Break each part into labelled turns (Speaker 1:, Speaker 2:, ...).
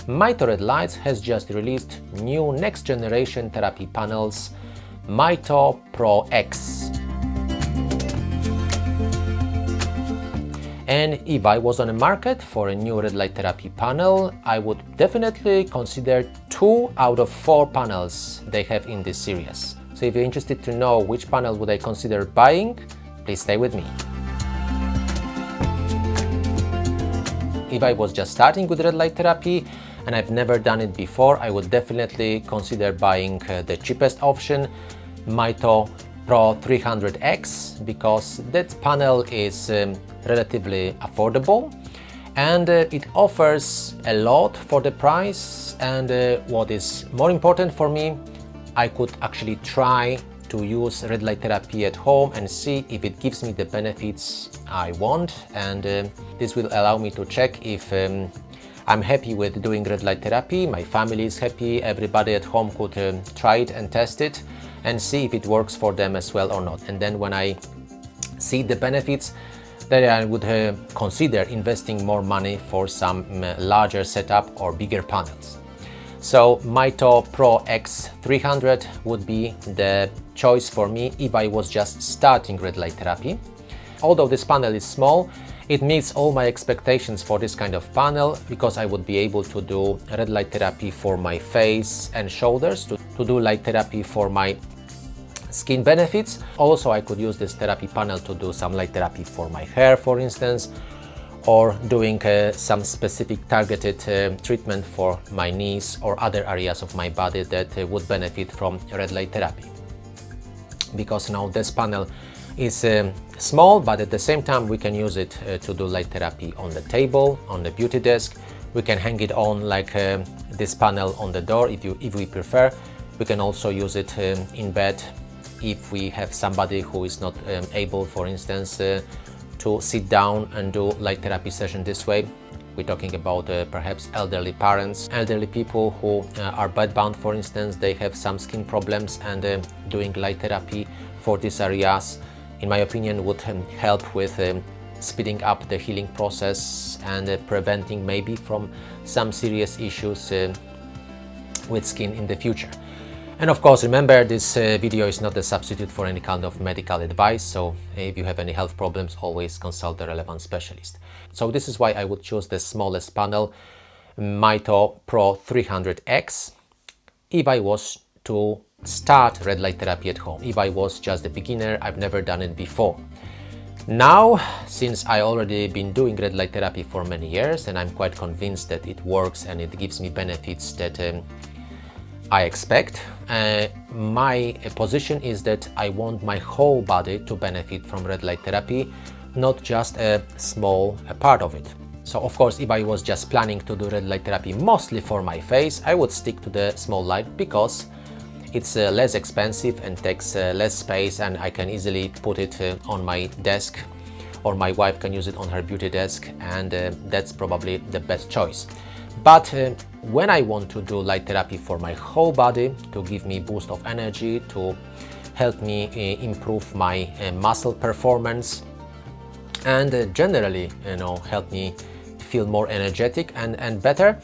Speaker 1: Mito Red Lights has just released new next generation therapy panels, Mito PRO X. And if I was on the market for a new red light therapy panel, I would definitely consider 2 out of 4 panels they have in this series. So if you're interested to know which panel would I consider buying, please stay with me. If I was just starting with red light therapy and I've never done it before, I would definitely consider buying the cheapest option, Mito PRO 300X, because that panel is relatively affordable and it offers a lot for the price, and what is more important for me, I could actually try to use red light therapy at home and see if it gives me the benefits I want, and this will allow me to check if I'm happy with doing red light therapy, my family is happy, everybody at home could try it and test it and see if it works for them as well or not. And then when I see the benefits, then I would consider investing more money for some larger setup or bigger panels. So Mito PRO X 300 would be the choice for me if I was just starting red light therapy. Although this panel is small, it meets all my expectations for this kind of panel, because I would be able to do red light therapy for my face and shoulders, to do light therapy for my skin benefits. Also, I could use this therapy panel to do some light therapy for my hair, for instance, or doing some specific targeted treatment for my knees or other areas of my body that would benefit from red light therapy. Because now this panel is small, but at the same time we can use it to do light therapy on the table, on the beauty desk. We can hang it on like this panel on the door if we prefer. We can also use it in bed if we have somebody who is not able, for instance, to sit down and do light therapy session this way. We're talking about perhaps elderly parents, elderly people who are bedbound, for instance. They have some skin problems, and doing light therapy for these areas, in my opinion, would help with speeding up the healing process and preventing maybe from some serious issues with skin in the future. And of course, remember, this video is not a substitute for any kind of medical advice, so if you have any health problems, always consult the relevant specialist. So this is why I would choose the smallest panel, Mito PRO 300X, if I was to start red light therapy at home, if I was just a beginner, I've never done it before. Now, since I already been doing red light therapy for many years, and I'm quite convinced that it works and it gives me benefits that I expect, my position is that I want my whole body to benefit from red light therapy, not just a small part of it. So of course, if I was just planning to do red light therapy mostly for my face, I would stick to the small light because it's less expensive and takes less space, and I can easily put it on my desk, or my wife can use it on her beauty desk, and that's probably the best choice. But when I want to do light therapy for my whole body, to give me boost of energy, to help me improve my muscle performance, and generally, help me feel more energetic and better,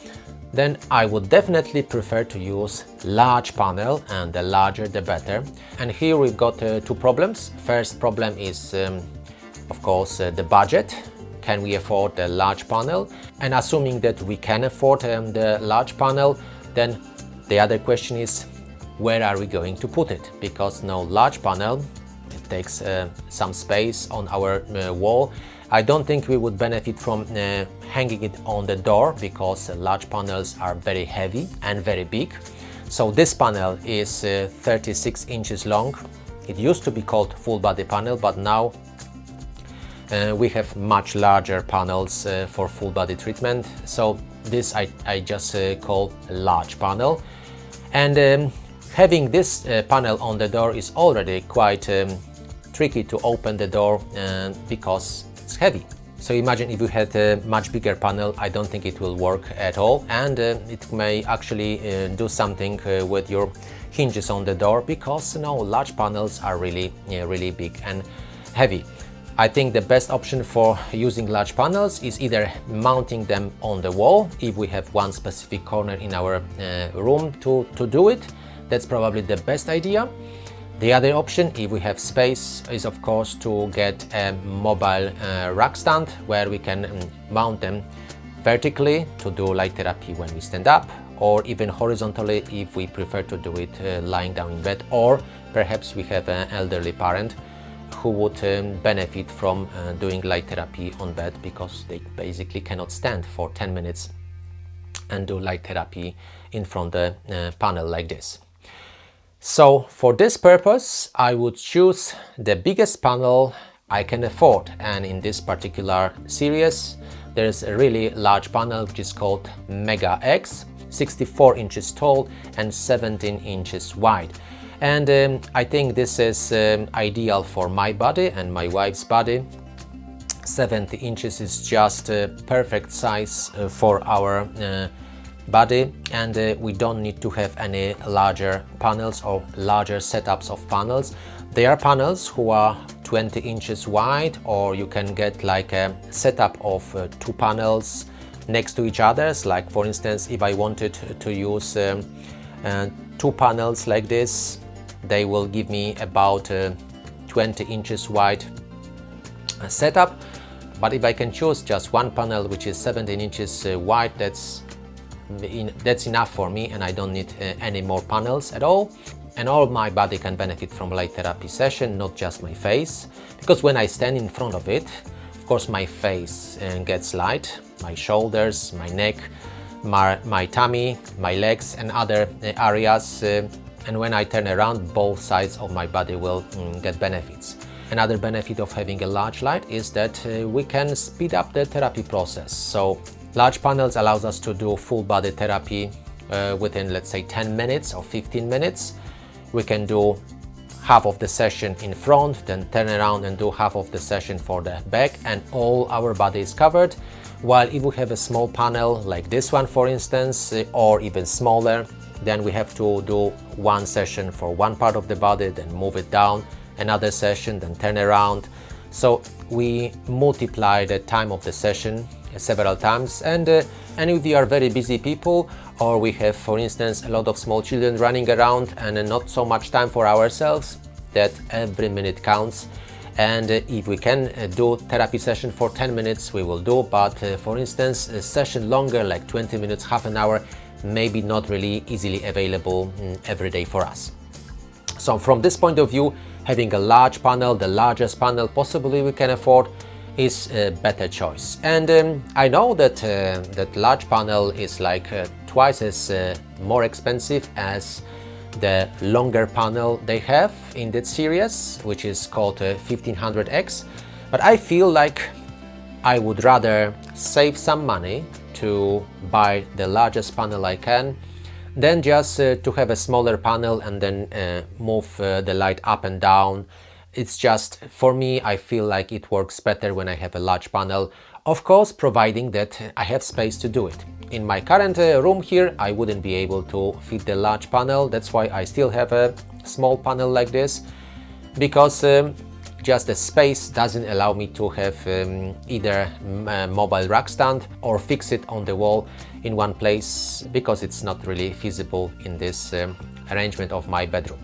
Speaker 1: then I would definitely prefer to use large panel, and the larger the better. And here we've got 2 problems. First problem is, of course, the budget. Can we afford a large panel? And assuming that we can afford the large panel, then the other question is, where are we going to put it? Because now large panel, it takes some space on our wall. I don't think we would benefit from hanging it on the door, because large panels are very heavy and very big. So this panel is 36 inches long. It used to be called full body panel, but now we have much larger panels for full body treatment. So this I just call a large panel. And having this panel on the door is already quite tricky to open the door because it's heavy. So imagine if you had a much bigger panel, I don't think it will work at all, and it may actually do something with your hinges on the door, because large panels are really big and heavy. I think the best option for using large panels is either mounting them on the wall if we have one specific corner in our room to do it. That's probably the best idea. The other option, if we have space, is of course to get a mobile rack stand where we can mount them vertically to do light therapy when we stand up, or even horizontally if we prefer to do it lying down in bed, or perhaps we have an elderly parent who would benefit from doing light therapy on bed because they basically cannot stand for 10 minutes and do light therapy in front of the panel like this. So for this purpose, I would choose the biggest panel I can afford, and in this particular series there is a really large panel which is called Mega X, 64 inches tall and 17 inches wide. And I think this is ideal for my body and my wife's body. 70 inches is just a perfect size for our body, and we don't need to have any larger panels or larger setups of panels. There are panels who are 20 inches wide, or you can get like a setup of 2 panels next to each other. Like for instance, if I wanted to use 2 panels like this, they will give me about 20 inches wide setup. But if I can choose just one panel which is 17 inches wide, that's enough for me, and I don't need any more panels at all. And all my body can benefit from light therapy session, not just my face, because when I stand in front of it, of course my face gets light, my shoulders, my neck, my tummy, my legs and other areas, and when I turn around, both sides of my body will get benefits. Another benefit of having a large light is that we can speed up the therapy process. So large panels allows us to do full body therapy within, let's say, 10 minutes or 15 minutes. We can do half of the session in front, then turn around and do half of the session for the back, and all our body is covered. While if we have a small panel like this one, for instance, or even smaller, then we have to do one session for one part of the body, then move it down, another session, then turn around. So we multiply the time of the session several times, and if we are very busy people, or we have, for instance, a lot of small children running around and not so much time for ourselves, that every minute counts. And if we can do therapy session for 10 minutes, we will do, but for instance, a session longer, like 20 minutes, half an hour, maybe not really easily available every day for us. So from this point of view, having a large panel, the largest panel possibly we can afford, is a better choice. And I know that that large panel is like twice as more expensive as the longer panel they have in that series, which is called 1500X. But I feel like I would rather save some money to buy the largest panel I can than just to have a smaller panel and then move the light up and down. It's just, for me, I feel like it works better when I have a large panel, of course, providing that I have space to do it. In my current room here, I wouldn't be able to fit the large panel. That's why I still have a small panel like this, because just the space doesn't allow me to have either a mobile rack stand or fix it on the wall in one place, because it's not really feasible in this arrangement of my bedroom.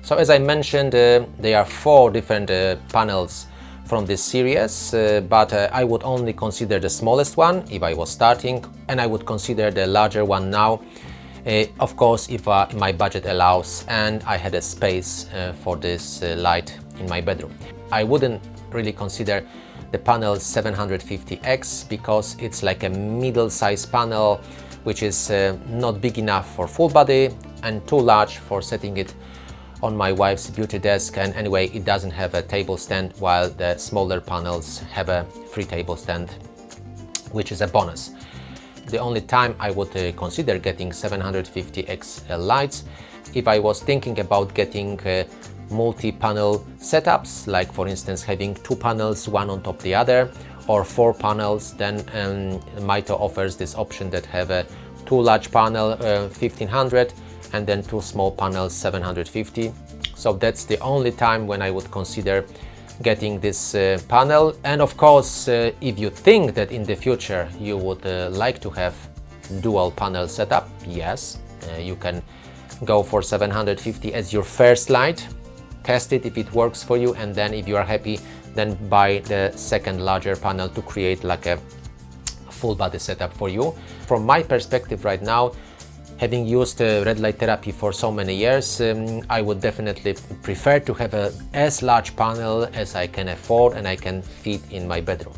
Speaker 1: So as I mentioned, there are 4 different panels from this series, but I would only consider the smallest one if I was starting, and I would consider the larger one now, of course, if my budget allows and I had a space for this light in my bedroom. I wouldn't really consider the panel 750X because it's like a middle-sized panel, which is not big enough for full body and too large for setting it on my wife's beauty desk, and anyway, it doesn't have a table stand, while the smaller panels have a free table stand, which is a bonus. The only time I would consider getting 750X lights if I was thinking about getting multi-panel setups, like for instance having 2 panels, one on top of the other, or 4 panels. Then Mito offers this option that have 2 large panel 1500 and then 2 small panels 750. So that's the only time when I would consider getting this panel. And of course, if you think that in the future you would like to have dual panel setup, yes, you can go for 750 as your first light, test it if it works for you, and then if you are happy, then buy the second larger panel to create like a full body setup for you. From my perspective right now, having used red light therapy for so many years, I would definitely prefer to have as large panel as I can afford and I can fit in my bedroom.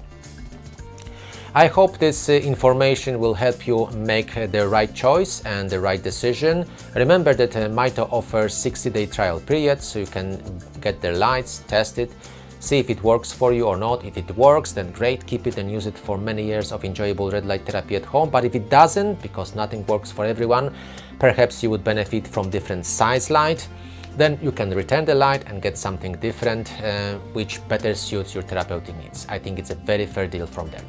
Speaker 1: I hope this information will help you make the right choice and the right decision. Remember that Mito offers 60-day trial period, so you can get their lights, test it, see if it works for you or not. If it works, then great, keep it and use it for many years of enjoyable red light therapy at home. But if it doesn't, because nothing works for everyone, perhaps you would benefit from different size light, then you can return the light and get something different, which better suits your therapeutic needs. I think it's a very fair deal from them.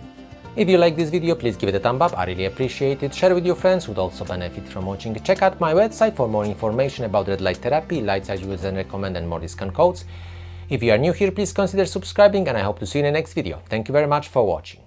Speaker 1: If you like this video, please give it a thumb up, I really appreciate it. Share with your friends who would also benefit from watching. Check out my website for more information about red light therapy, lights I use and recommend, and more discount codes. If you are new here, please consider subscribing, and I hope to see you in the next video. Thank you very much for watching.